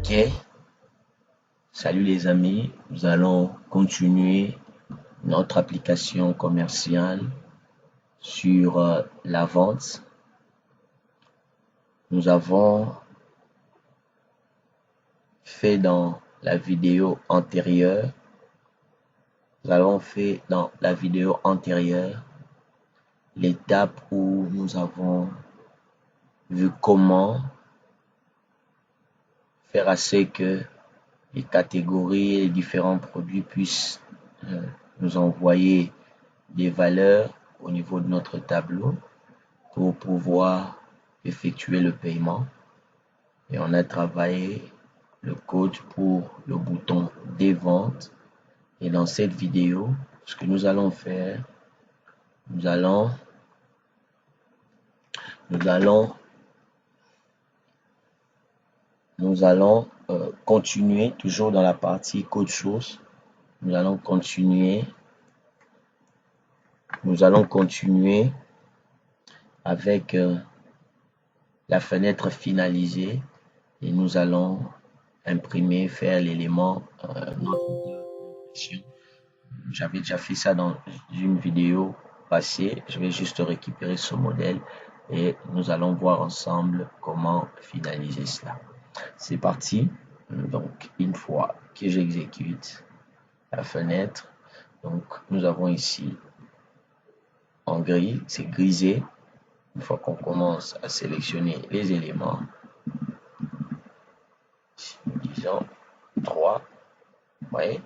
Ok, salut les amis, nous allons continuer notre application commerciale sur la vente. Nous avons fait dans la vidéo antérieure, l'étape où nous avons vu comment faire assez que les catégories et les différents produits puissent nous envoyer des valeurs au niveau de notre tableau pour pouvoir effectuer le paiement. Et on a travaillé le code pour le bouton des ventes. Et dans cette vidéo, ce que nous allons faire, nous allons continuer toujours dans la partie code source. Nous allons continuer avec la fenêtre finalisée et nous allons imprimer, faire l'élément d'impression. J'avais déjà fait ça dans une vidéo passée. Je vais juste récupérer ce modèle et nous allons voir ensemble comment finaliser cela. C'est parti. Donc, une fois que j'exécute la fenêtre, donc nous avons ici en gris, c'est grisé. Une fois qu'on commence à sélectionner les éléments, disons 3, vous voyez,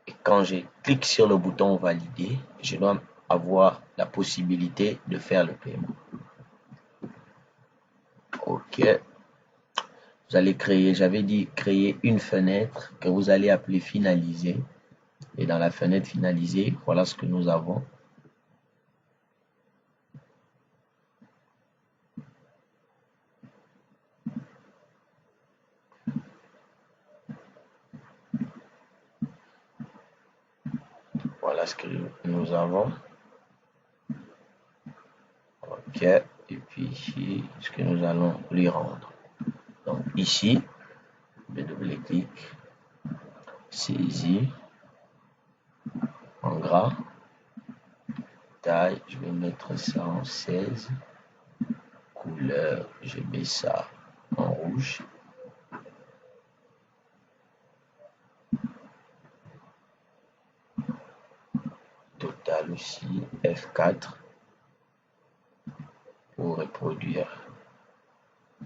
et quand je clique sur le bouton valider, je dois avoir la possibilité de faire le paiement. Ok, vous allez créer, j'avais dit créer une fenêtre que vous allez appeler finaliser, et dans la fenêtre finalisée, voilà ce que nous avons. Voilà ce que nous avons. Ok, et puis ici, ce que nous allons lui rendre. Donc ici, je double-clic, saisie, en gras, taille, je vais mettre ça en 16, couleur, je mets ça en rouge. Total aussi, F4, pour reproduire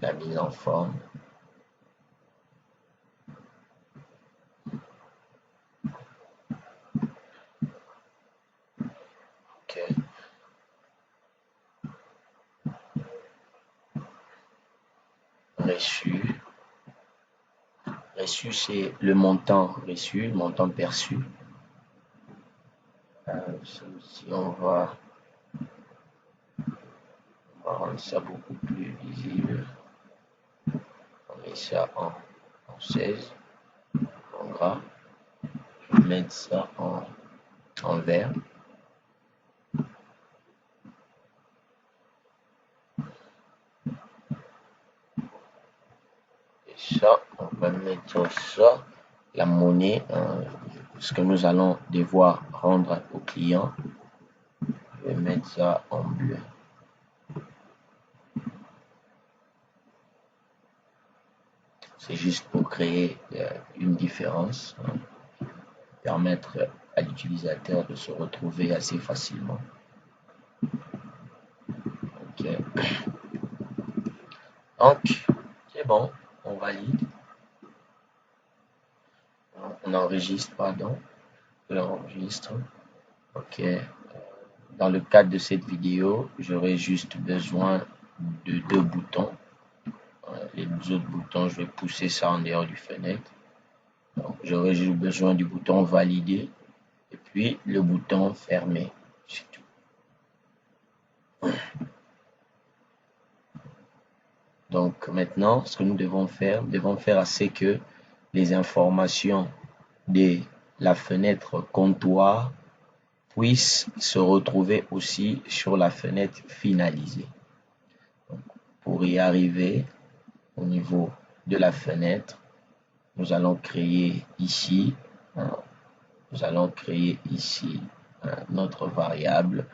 la mise en forme. Ok. Reçu. Reçu, c'est le montant reçu, le montant perçu. Si on va rendre ça beaucoup plus visible. On met ça en 16, en gras. Je vais mettre ça en vert. Et ça, on va mettre ça, la monnaie, ce que nous allons devoir rendre au client. Je vais mettre ça en bleu. C'est juste pour créer une différence, permettre à l'utilisateur de se retrouver assez facilement. Ok. Donc, c'est bon, on valide. On enregistre, pardon. On enregistre. Ok. Dans le cadre de cette vidéo, j'aurai juste besoin de 2 boutons. Les autres boutons, je vais pousser ça en dehors du fenêtre. Donc, j'aurai juste besoin du bouton valider et puis le bouton fermer. C'est tout. Donc maintenant, ce que nous devons faire assez que les informations de la fenêtre comptoir puissent se retrouver aussi sur la fenêtre finalisée. Donc, pour y arriver au niveau de la fenêtre, nous allons créer ici, nous allons créer ici notre variable,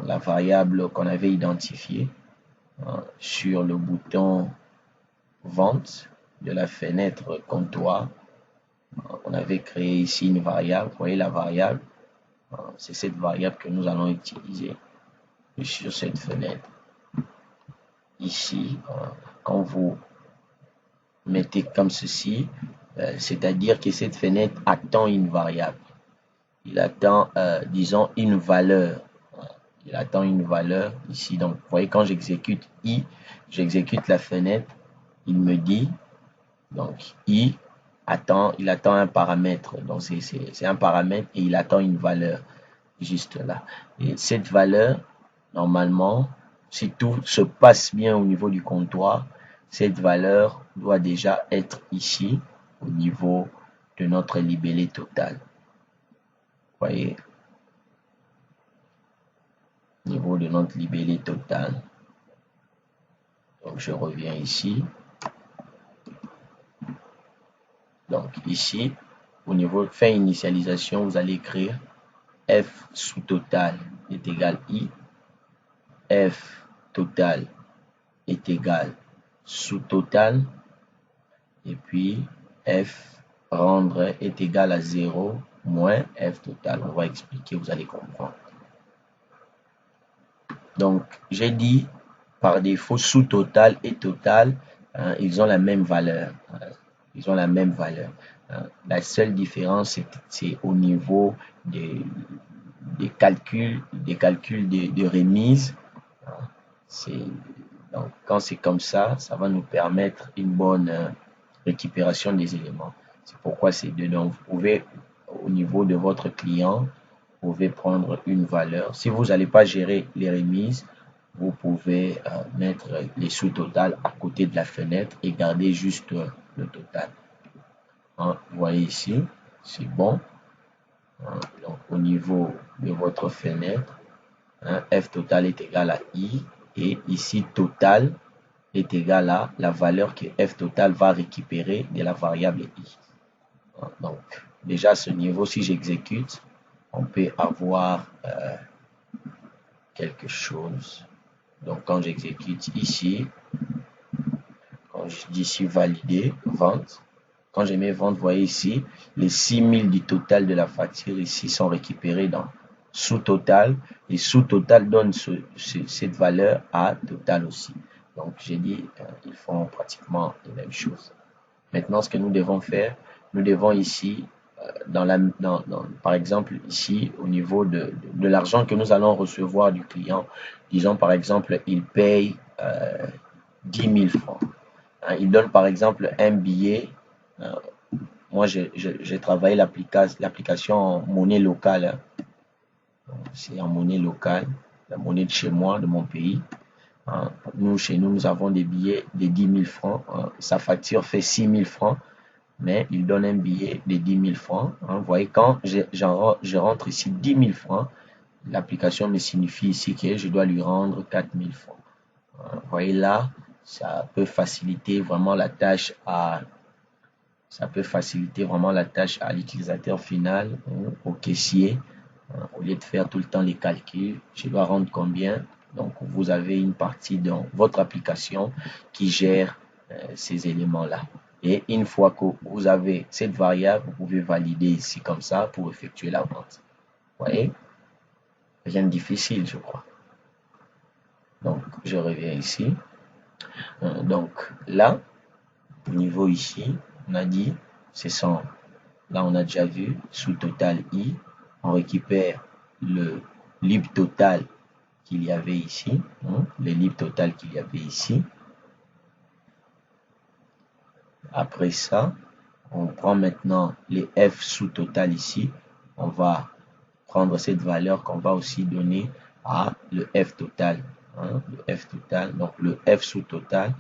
la variable qu'on avait identifiée sur le bouton vente de la fenêtre comptoir. On avait créé ici une variable. Vous voyez la variable, c'est cette variable que nous allons utiliser sur cette fenêtre. Ici, quand vous mettez comme ceci, c'est-à-dire que cette fenêtre attend une variable. Il attend, disons, une valeur. Il attend une valeur ici. Donc, vous voyez, quand j'exécute I, j'exécute la fenêtre, il me dit, donc I attend, il attend un paramètre. Donc, c'est un paramètre et il attend une valeur juste là. Et cette valeur, normalement, si tout se passe bien au niveau du comptoir, cette valeur doit déjà être ici au niveau de notre libellé total. Vous voyez, au niveau de notre libellé total. Donc, je reviens ici. Donc, ici, au niveau fin initialisation, vous allez écrire F sous total est égal I. F total est égal sous total. Et puis, F rendre est égal à 0 moins F total. On va expliquer, vous allez comprendre. Donc, j'ai dit par défaut sous total et total, ils ont la même valeur. Ils ont la même valeur. La seule différence, c'est au niveau des calculs de remise. Donc, quand c'est comme ça, ça va nous permettre une bonne récupération des éléments. C'est pourquoi c'est dedans. Vous pouvez, au niveau de votre client, vous pouvez prendre une valeur. Si vous n'allez pas gérer les remises, vous pouvez mettre les sous-totales à côté de la fenêtre et garder juste le total. Vous voyez ici, c'est bon. Donc, au niveau de votre fenêtre, F total est égal à I et ici total est égal à la valeur que F total va récupérer de la variable I. Donc, déjà à ce niveau, si j'exécute, on peut avoir quelque chose. Donc, quand j'exécute ici, quand je dis ici valider, vente, quand je mets vente, vous voyez ici, les 6000 du total de la facture ici sont récupérés dans sous-total. Et sous-total donne cette valeur à total aussi. Donc, j'ai dit, ils font pratiquement les mêmes choses. Maintenant, ce que nous devons faire, nous devons ici, par exemple, ici, au niveau de l'argent que nous allons recevoir du client, disons par exemple, il paye 10 000 francs. Il donne par exemple un billet. Moi, j'ai travaillé l'application en monnaie locale. C'est en monnaie locale, la monnaie de chez moi, de mon pays. Nous, chez nous, nous avons des billets de 10 000 francs. Sa facture fait 6 000 francs, mais il donne un billet de 10 000 francs. Vous voyez, quand je rentre ici 10 000 francs, l'application me signifie ici que je dois lui rendre 4 000 francs. Vous voyez là, ça peut faciliter vraiment la tâche à l'utilisateur final, au caissier. Au lieu de faire tout le temps les calculs, je dois rendre combien. Donc, vous avez une partie dans votre application qui gère ces éléments-là. Et une fois que vous avez cette variable, vous pouvez valider ici comme ça pour effectuer la vente. Vous voyez? Rien de difficile, je crois. Donc, je reviens ici. Donc, là, au niveau ici, on a dit, là, on a déjà vu, sous total I, on récupère le lib total qu'il y avait ici, le lib total qu'il y avait ici. Après ça, on prend maintenant les F sous total ici. On va prendre cette valeur qu'on va aussi donner à le F total. Le F total, donc le F sous total,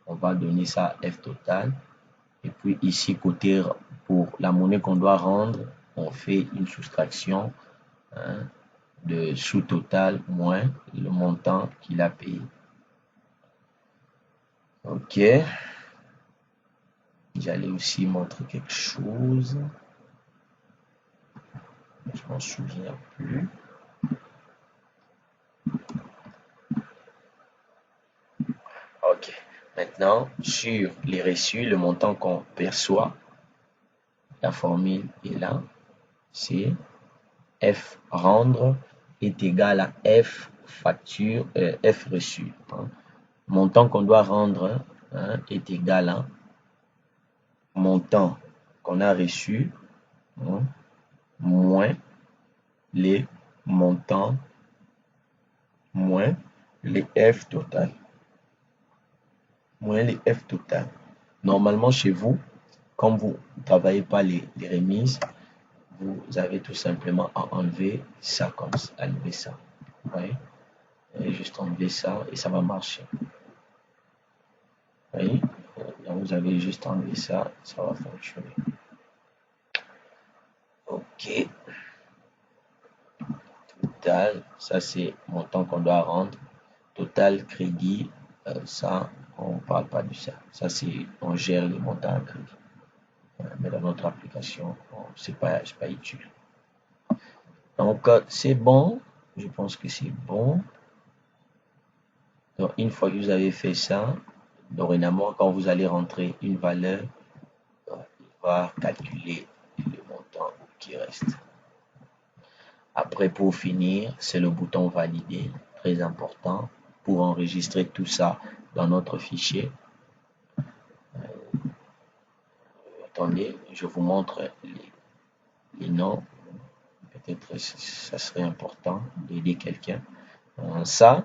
on va donner ça à F total. Et puis ici, côté pour la monnaie qu'on doit rendre, on fait une soustraction de sous-total moins le montant qu'il a payé. OK. J'allais aussi montrer quelque chose. Je m'en souviens plus. Ok. Maintenant, sur les reçus, le montant qu'on perçoit, la formule est là. C'est F rendre est égal à F facture, F reçu. Hein. Montant qu'on doit rendre est égal à montant qu'on a reçu moins les montants moins les F total. Moins les F total. Normalement, chez vous, comme vous ne travaillez pas les remises, vous avez tout simplement à enlever ça comme ça, enlever ça. Vous voyez? Et juste enlever ça et ça va marcher. Vous voyez? Donc vous avez juste enlevé ça, ça va fonctionner. Ok. Total, ça c'est montant qu'on doit rendre. Total crédit, ça, on ne parle pas de ça. Ça c'est, on gère les montants à crédit. Mais dans notre application, c'est pas utile. Donc c'est bon, je pense que c'est bon. Donc une fois que vous avez fait ça, dorénavant quand vous allez rentrer une valeur, il va calculer le montant qui reste. Après pour finir, c'est le bouton valider, très important pour enregistrer tout ça dans notre fichier. Attendez, je vous montre les noms. Peut-être ça serait important d'aider quelqu'un. Ça,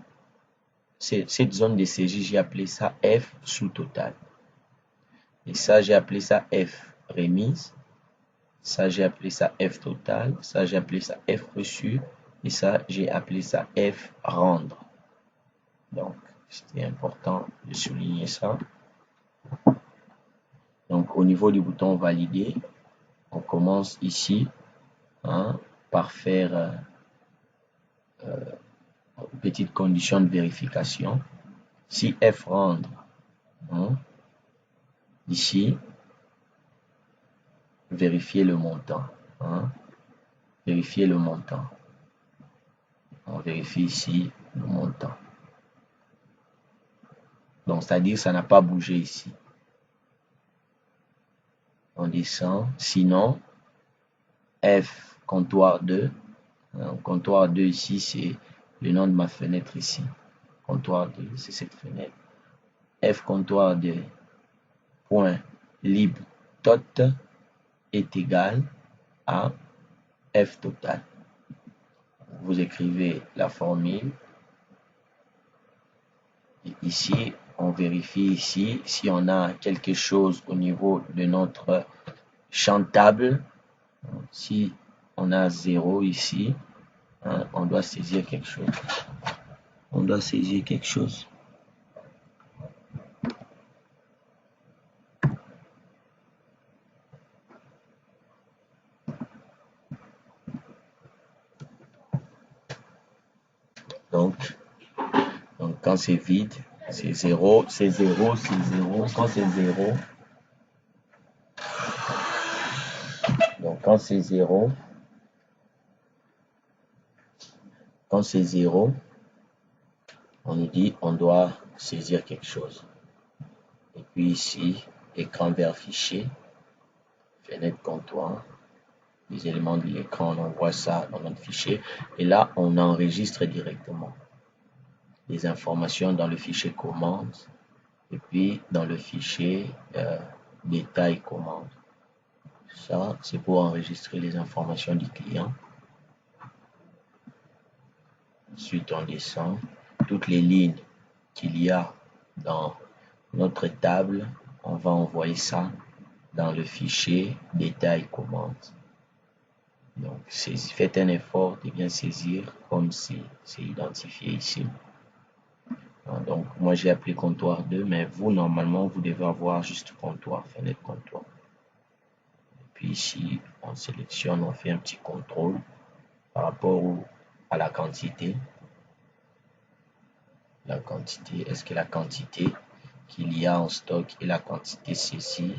cette zone de saisie, j'ai appelé ça F sous total. Et ça, j'ai appelé ça F remise. Ça, j'ai appelé ça F total. Ça, j'ai appelé ça F reçu. Et ça, j'ai appelé ça F rendre. Donc, c'était important de souligner ça. Donc, au niveau du bouton valider, on commence ici par faire une petite condition de vérification. Si F rendre, ici, vérifier le montant. Vérifier le montant. On vérifie ici le montant. Donc, c'est-à-dire que ça n'a pas bougé ici. On descend. Sinon, F comptoir 2. Comptoir 2 ici, c'est le nom de ma fenêtre ici. Comptoir 2, c'est cette fenêtre. F comptoir 2 point lib tot est égal à F total. Vous écrivez la formule. Et ici, on vérifie ici si on a quelque chose au niveau de notre champ table. Si on a 0 ici, on doit saisir quelque chose. On doit saisir quelque chose. Donc quand c'est vide, c'est 0, c'est 0, c'est 0. Quand c'est 0, donc quand c'est 0, on nous dit on doit saisir quelque chose. Et puis ici, écran vert fichier, fenêtre comptoir, les éléments de l'écran, on envoie ça dans notre fichier. Et là, on enregistre directement les informations dans le fichier commande et puis dans le fichier détail commande. Ça, c'est pour enregistrer les informations du client. Ensuite, on descend. Toutes les lignes qu'il y a dans notre table, on va envoyer ça dans le fichier détail commande. Donc, faites un effort de bien saisir comme c'est identifié ici. Donc, moi, j'ai appelé comptoir 2, mais vous, normalement, vous devez avoir juste comptoir, fenêtre comptoir. Et puis ici, on sélectionne, on fait un petit contrôle par rapport à la quantité. La quantité, est-ce que la quantité qu'il y a en stock et la quantité ceci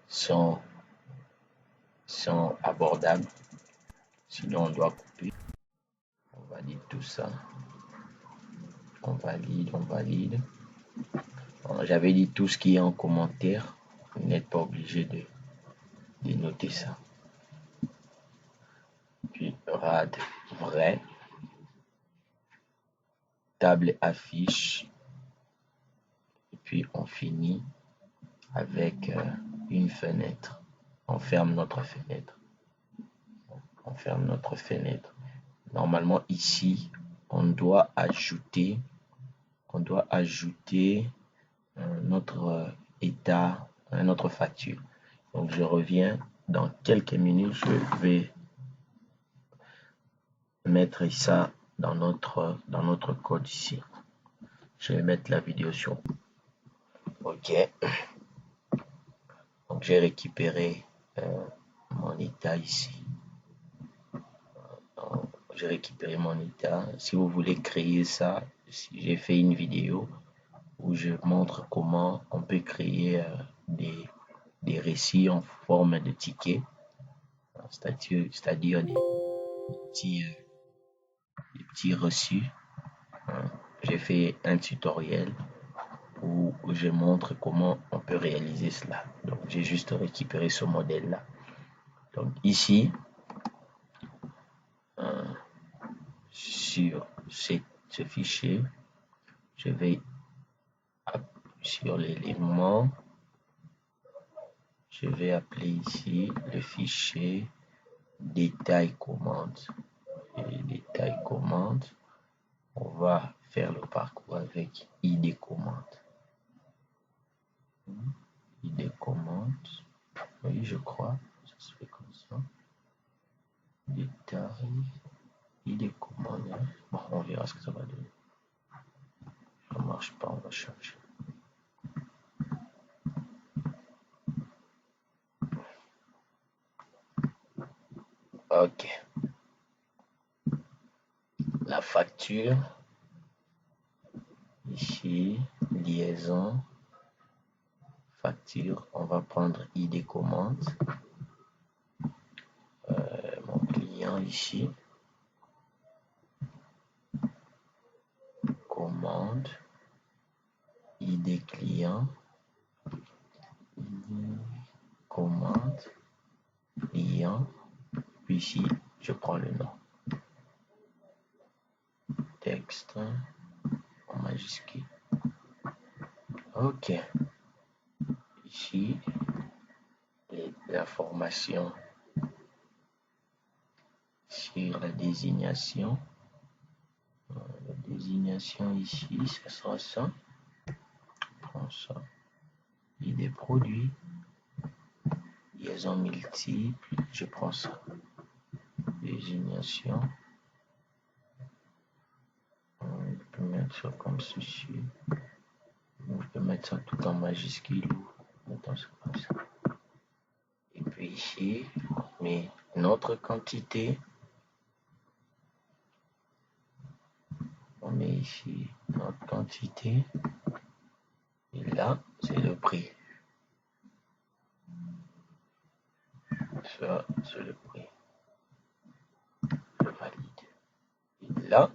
sont abordables. Sinon, on doit couper. On valide tout ça. On valide. J'avais dit tout ce qui est en commentaire. Vous n'êtes pas obligé de noter ça. Puis rad vrai. Table affiche. Et puis on finit avec une fenêtre. On ferme notre fenêtre. Normalement ici, on doit ajouter notre état, notre facture. Donc je reviens dans quelques minutes. Je vais mettre ça dans notre code ici. Je vais mettre la vidéo sur. Ok. Donc j'ai récupéré mon état ici. J'ai récupéré mon état. Si vous voulez créer ça, j'ai fait une vidéo où je montre comment on peut créer des récits en forme de tickets, c'est-à-dire des petits reçus. J'ai fait un tutoriel où je montre comment on peut réaliser cela. Donc j'ai juste récupéré ce modèle là. Donc ici sur ce fichier, je vais sur l'élément, je vais appeler ici le fichier détail commande. Et détail commande, on va faire le parcours avec ID commande. ID commande, oui, je crois, ça se fait comme ça. Détail, ID commande. Bon, on verra ce que ça va donner. Ça ne marche pas, on va changer. Ok. La facture. Ici, liaison. Facture. On va prendre ID commande. Mon client ici. Commande. ID client. Commande. Client. Puis ici, je prends le nom. Texte en majuscule. Ok. Ici, l'information sur la désignation. La désignation ici, ce sera ça. Prends ça. ID produit. Liaison multiple. Je prends ça. Désignation. On peut mettre ça comme ceci. On peut mettre ça tout en majuscule ou mettons ça comme ça. Et puis ici, on met notre quantité. On met ici notre quantité. Et là, c'est le prix. Ça, c'est le prix. Je valide. Et là,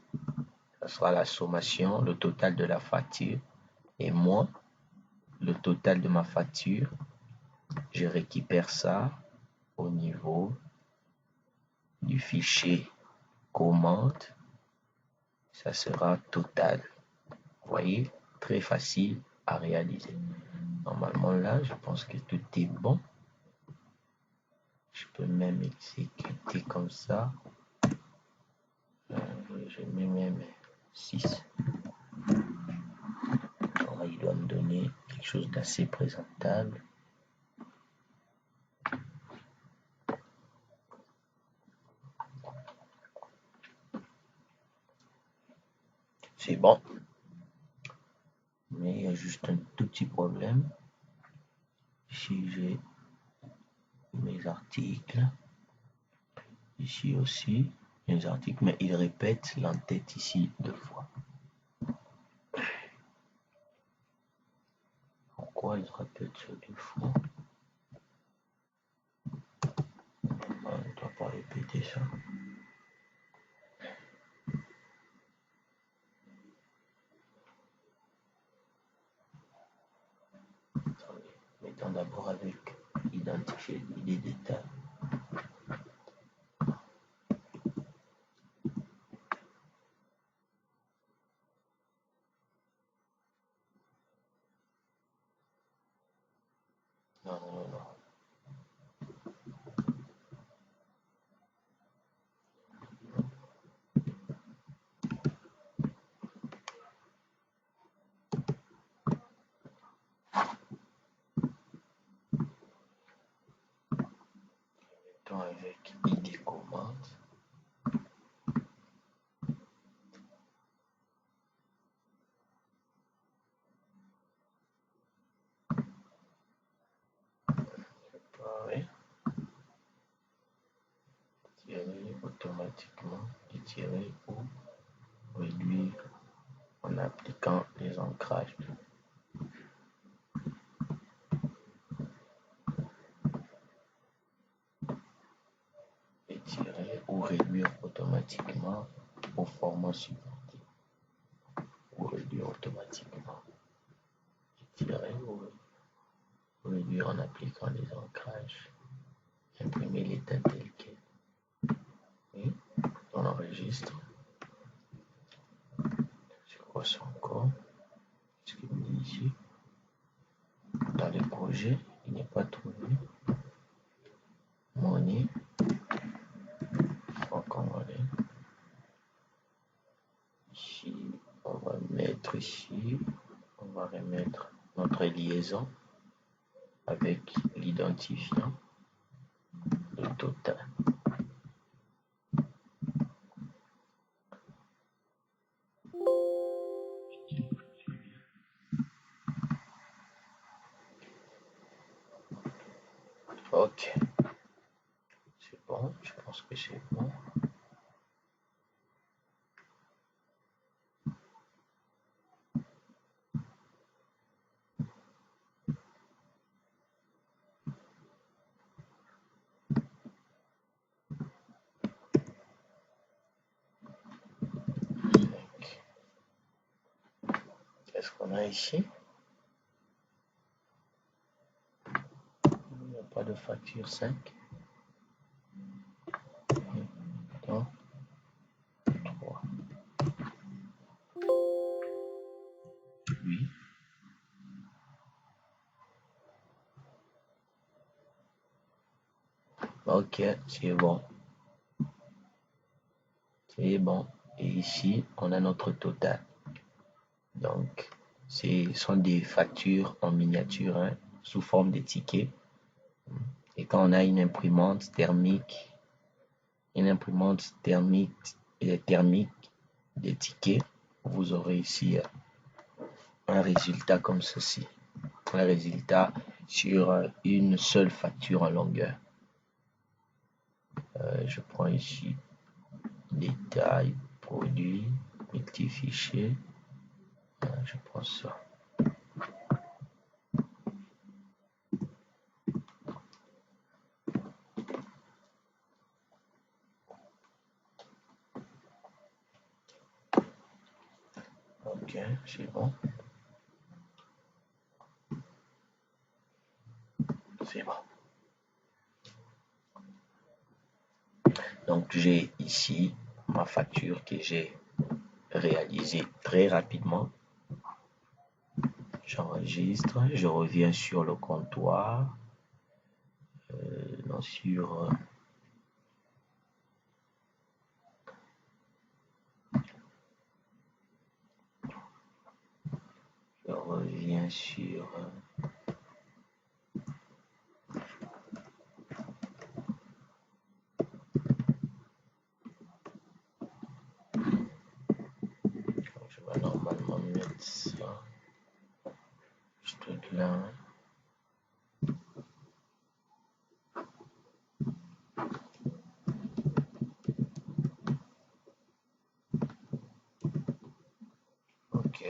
ça sera la sommation, le total de la facture. Et moi, le total de ma facture, je récupère ça au niveau du fichier commande. Ça sera total. Vous voyez, très facile à réaliser. Normalement là, je pense que tout est bon. Je peux même exécuter comme ça. Je mets même 6. Alors, il doit me donner quelque chose d'assez présentable. C'est bon. Mais il y a juste un tout petit problème. Ici, j'ai mes articles. Ici aussi, mes articles, mais il répète l'entête ici 2 fois. pourquoi il répète ce défaut. On ne doit pas répéter ça. Attendez, mettons d'abord avec identifier les détails. Non, non, non. Mettons avec ID commande. Pareil. Tirer automatiquement et tirer ou réduire en appliquant les ancrages. Étirer ou réduire automatiquement au format supporté. Ou réduire automatiquement. Étirer ou réduire en appliquant les ancrages. Imprimer l'état tel quel. Et on enregistre. C'est quoi ça encore? Ce qu'il me dit ici. Dans les projets, il n'est pas trouvé. Money. Donc on va aller. Ici, on va mettre ici. On va remettre notre liaison avec l'identifiant de total. Ok, c'est bon, je pense que c'est bon. Qu'est-ce qu'on a ici? Il n'y a pas de facture 5. Non. 3. Oui. Ok, c'est bon. C'est bon. Et ici, on a notre total. Donc, ce sont des factures en miniature, hein, sous forme de tickets. Et quand on a une imprimante thermique thermique des tickets, vous aurez ici un résultat comme ceci. Un résultat sur une seule facture en longueur. Je prends ici détail, produit, multifichier. Je prends ça. Ok, c'est bon. C'est bon. Donc j'ai ici ma facture que j'ai réalisée très rapidement. J'enregistre, je reviens sur le comptoir, non, sur je reviens sur je vais normalement mettre ça juste là. Ok.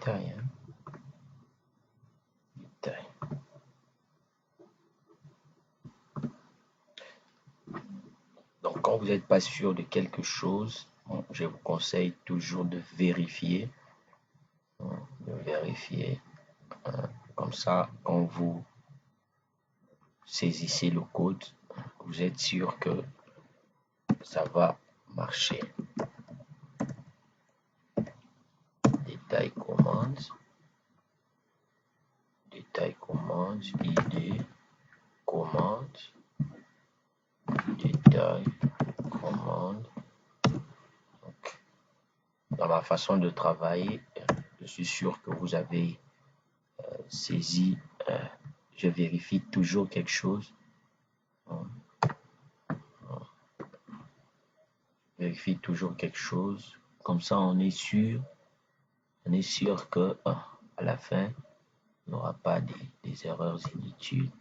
détail, hein. Détail. Donc, quand vous n'êtes pas sûr de quelque chose, je vous conseille toujours de vérifier. De vérifier. Comme ça, quand vous saisissez le code, vous êtes sûr que ça va marcher. Détail commande. Détail commande. ID. Commande. Détail commande. Donc, dans ma façon de travailler, je suis sûr que vous avez saisi. Je vérifie toujours quelque chose. Vérifie toujours quelque chose. Comme ça, on est sûr que à la fin, il n'y aura pas des erreurs inutiles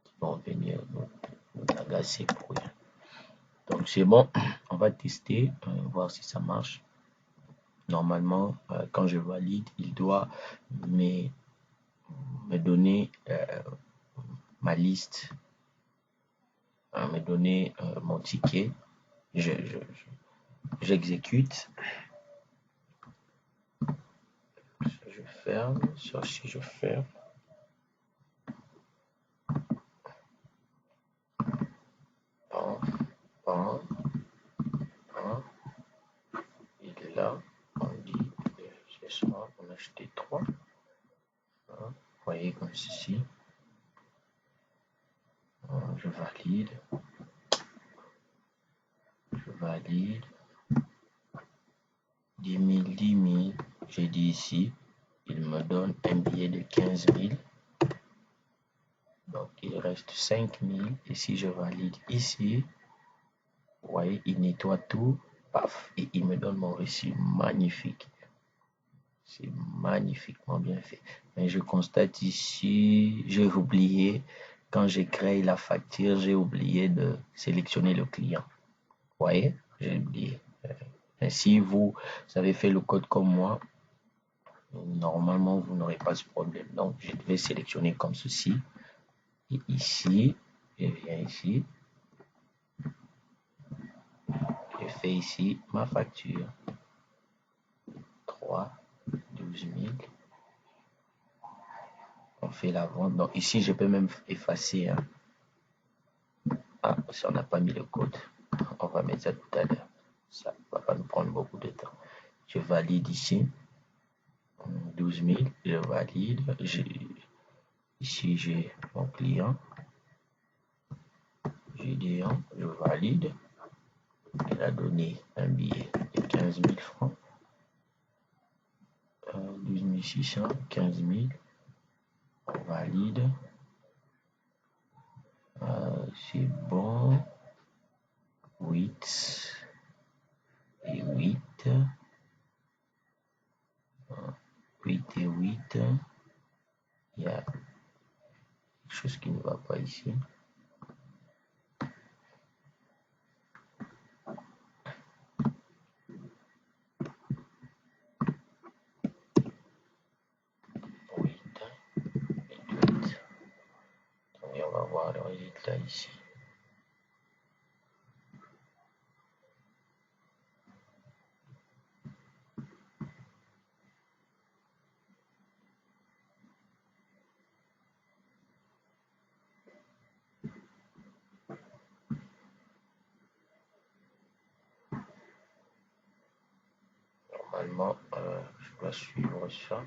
qui vont venir nous agacer pour rien. Donc, c'est bon. On va tester, voir si ça marche. Normalement, quand je valide, il doit me donner ma liste, me donner mon ticket. J'exécute. Je ferme. Si je ferme. Il est là. On dit, c'est ça. On a acheté 3. Vous voyez comme ceci. Je valide. Je valide. 10 000, 10 000. J'ai dit ici. Il me donne un billet de 15 000. Donc, il reste 5 000. Et si je valide ici, vous voyez, il nettoie tout. Paf. Et il me donne mon reçu. Magnifique. C'est magnifiquement bien fait. Mais je constate ici, j'ai oublié, quand j'ai créé la facture, j'ai oublié de sélectionner le client. Vous voyez, j'ai oublié. Mais si vous avez fait le code comme moi, normalement, vous n'aurez pas ce problème. Donc, je vais sélectionner comme ceci. Et ici, je viens ici. Je fais ici ma facture. 3, 12 000. On fait la vente. Donc, ici, je peux même effacer. Hein. Ah, si on n'a pas mis le code. On va mettre ça tout à l'heure. Ça ne va pas nous prendre beaucoup de temps. Je valide ici. 12 000. Je valide. Ici, j'ai mon client. Gédéon. Je valide. Il a donné un billet de 15 000 francs. 12 600. 15 000. On valide. C'est bon. 8 et 8. 8 et 8. Il y a quelque chose qui ne va pas ici. Et on va voir le résultat ici. Normalement, je dois suivre ça.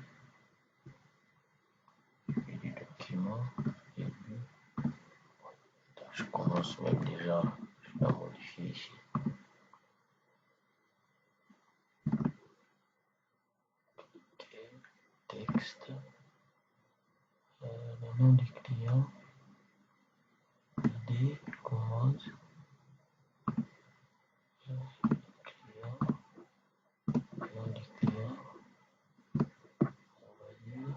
Et du document. Je commence même déjà. Je vais modifier ici. Texte. Le nom du client. ID. Commande. Client. Le nom du client. On va dire.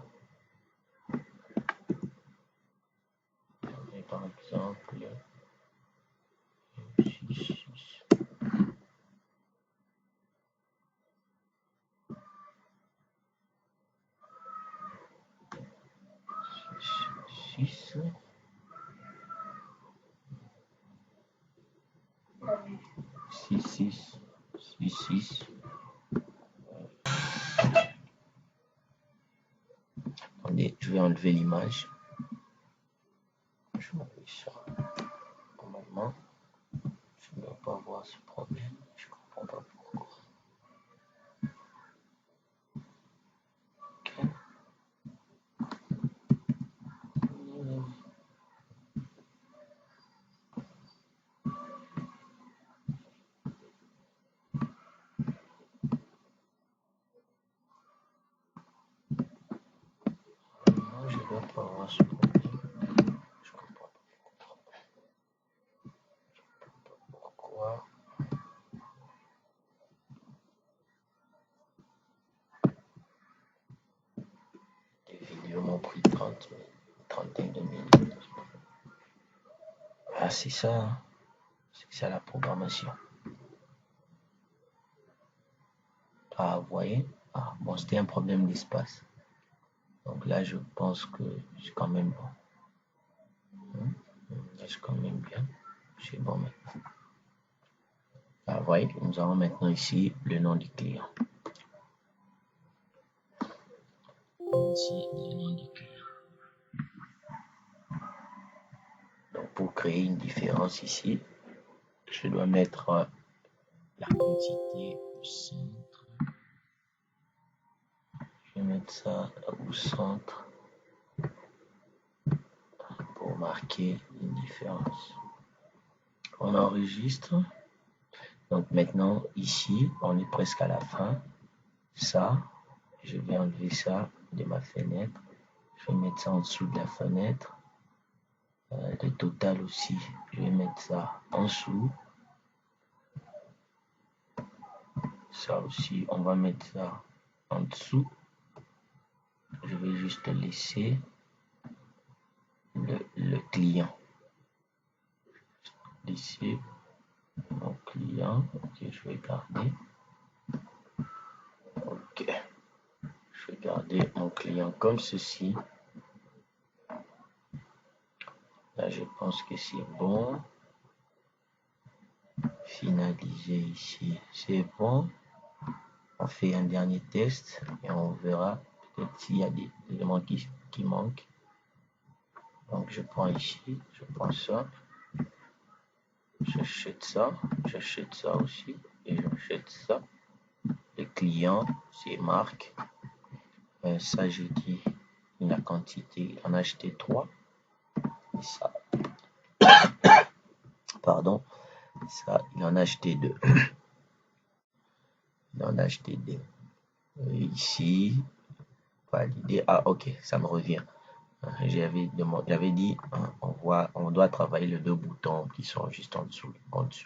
Et par exemple. 6. 6, 6, 6. Attendez, je vais enlever l'image. Je vais enlever ça. Normalement, je ne dois pas avoir ce problème. Je ne comprends pas pourquoi. Ok. Non, je ne dois pas avoir ce problème. Je ne comprends pas pourquoi. Les vidéos m'ont pris 30 minutes, 32 minutes. Ah, c'est ça, hein. C'est ça la programmation. Ah, vous voyez? Ah, bon, c'était un problème d'espace. Donc là, je pense que c'est quand même bon. Là, c'est quand même bien. C'est bon maintenant. Ah, vous voyez, nous avons maintenant ici le nom du client. Ici, le nom du client. Donc, pour créer une différence ici, je dois mettre la quantité au centre. Je vais mettre ça au centre pour marquer une différence. On enregistre. Donc maintenant, ici, on est presque à la fin. Ça, je vais enlever ça de ma fenêtre. Je vais mettre ça en dessous de la fenêtre. Le total aussi, je vais mettre ça en dessous. Ça aussi, on va mettre ça en dessous. Je vais juste laisser le client. Laisser mon client. Ok, je vais garder. Ok. Je vais garder mon client comme ceci. Là, je pense que c'est bon. Finaliser ici, c'est bon. On fait un dernier test et on verra peut-être s'il y a des éléments qui manquent. Donc, je prends ici, je prends ça. J'achète ça aussi et j'achète ça. Le client, c'est Marc. Ça, j'ai dit la quantité, il en a acheté 3. Et ça, pardon, ça, il en a acheté 2. Il en a acheté 2. Ici, valider. Ah, ok, ça me revient. J'avais dit, on doit travailler les deux boutons qui sont juste en dessous,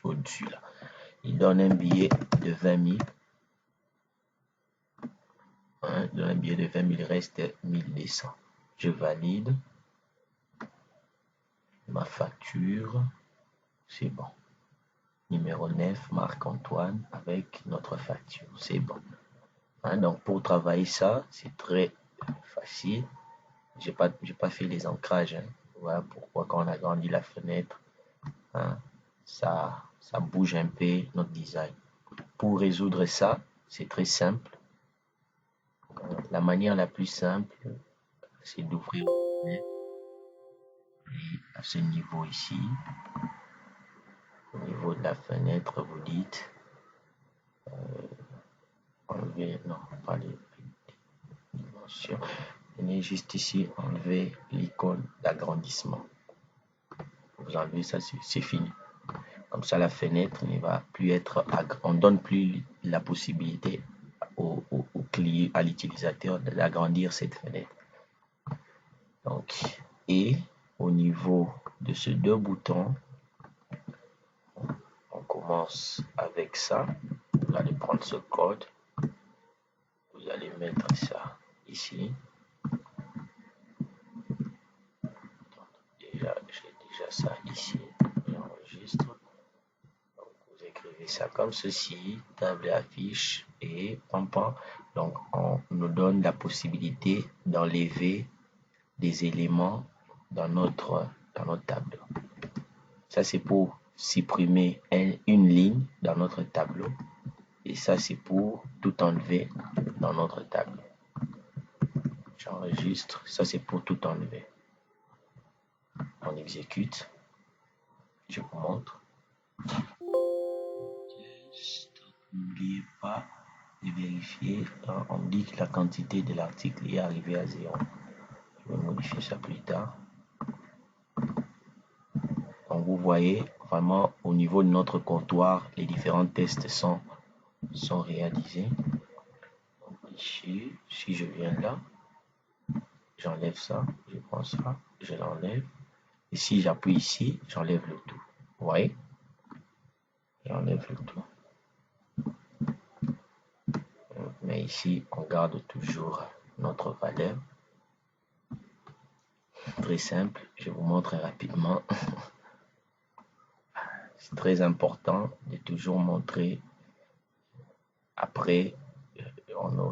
au-dessus là. Il donne un billet de 20 000. Dans un billet de 20 000, il reste 1200. Je valide. Ma facture, c'est bon. Numéro 9, Marc-Antoine, avec notre facture, c'est bon. Donc pour travailler ça, c'est très facile. J'ai pas fait les ancrages. Voilà pourquoi quand on agrandit la fenêtre, ça bouge un peu notre design. Pour résoudre ça, c'est très simple. La manière la plus simple, c'est d'ouvrir la fenêtre. Et à ce niveau ici, au niveau de la fenêtre, vous dites enlever, non, pas les dimensions. Venez juste ici, enlever l'icône d'agrandissement. Vous enlevez ça, c'est fini. Comme ça, la fenêtre ne va plus être, on donne plus la possibilité au client, à l'utilisateur d'agrandir cette fenêtre. Donc, et au niveau de ces deux boutons, on commence avec ça. Vous allez prendre ce code, vous allez mettre ça ici. Déjà, j'ai déjà ça ici. J'enregistre. Donc, vous écrivez ça comme ceci, table affiche et pam. Donc, on nous donne la possibilité d'enlever des éléments dans notre tableau. Ça, c'est pour supprimer une ligne dans notre tableau. Et ça, c'est pour tout enlever dans notre tableau. J'enregistre. Ça, c'est pour tout enlever. On exécute. Je vous montre. N'oubliez pas de vérifier. On dit que la quantité de l'article est arrivée à 0. Je vais modifier ça plus tard. Donc, vous voyez vraiment au niveau de notre comptoir, les différents tests sont réalisés. Donc, ici, si je viens là, j'enlève ça, je prends ça, je l'enlève. Et si j'appuie ici, j'enlève le tout. Vous voyez? J'enlève le tout. Mais ici, on garde toujours notre valeur. Très simple, je vous montre rapidement. C'est très important de toujours montrer. Après,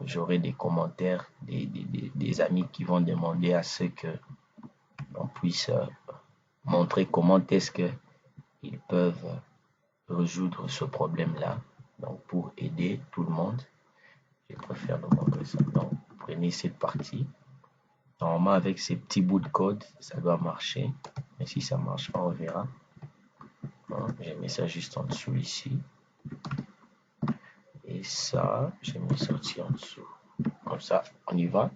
j'aurai des commentaires, des amis qui vont demander à ce que on puisse montrer comment est-ce qu'ils peuvent résoudre ce problème-là. Donc, pour aider tout le monde, je préfère le montrer ça. Donc, prenez cette partie. Normalement, avec ces petits bouts de code, ça doit marcher. Mais si ça marche pas, on verra. J'ai mis ça juste en dessous ici. Et ça, j'ai mis ça aussi en dessous. Comme ça, on y va.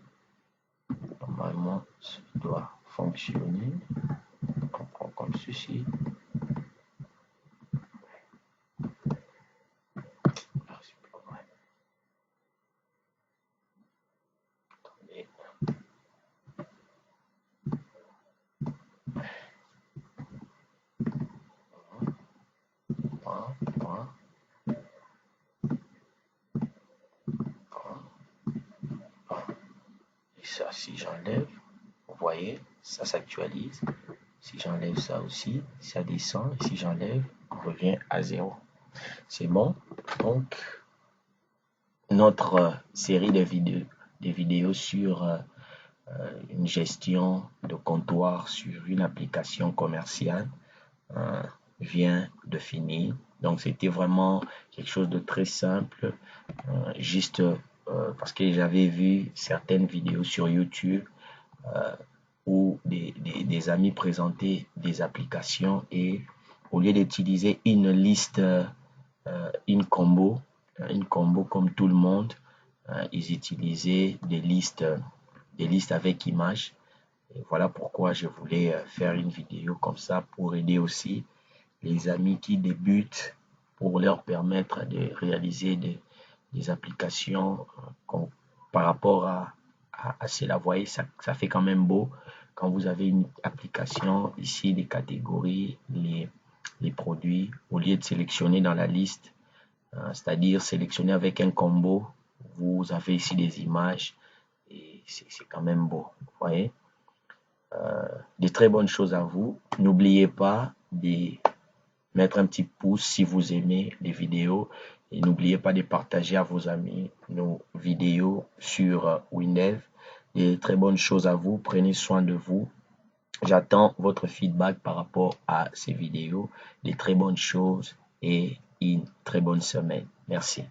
Normalement, ça doit fonctionner. On prend comme ceci. Et ça, si j'enlève, vous voyez, ça s'actualise. Si j'enlève ça aussi, ça descend. Et si j'enlève, on revient à 0. C'est bon. Donc, notre série de vidéos sur une gestion de comptoir sur une application commerciale vient de finir. Donc, c'était vraiment quelque chose de très simple, juste parce que j'avais vu certaines vidéos sur YouTube où des amis présentaient des applications et au lieu d'utiliser une liste, une combo comme tout le monde, ils utilisaient des listes avec images. Et voilà pourquoi je voulais faire une vidéo comme ça pour aider aussi les amis qui débutent, pour leur permettre de réaliser des applications par rapport à cela. Vous voyez, ça fait quand même beau quand vous avez une application ici, les catégories, les produits, au lieu de sélectionner dans la liste, c'est-à-dire sélectionner avec un combo, vous avez ici des images et c'est quand même beau. Vous voyez, de très bonnes choses à vous. N'oubliez pas de mettre un petit pouce si vous aimez les vidéos et n'oubliez pas de partager à vos amis nos vidéos sur Windev. Des très bonnes choses à vous. Prenez soin de vous. J'attends votre feedback par rapport à ces vidéos. Des très bonnes choses et une très bonne semaine. Merci.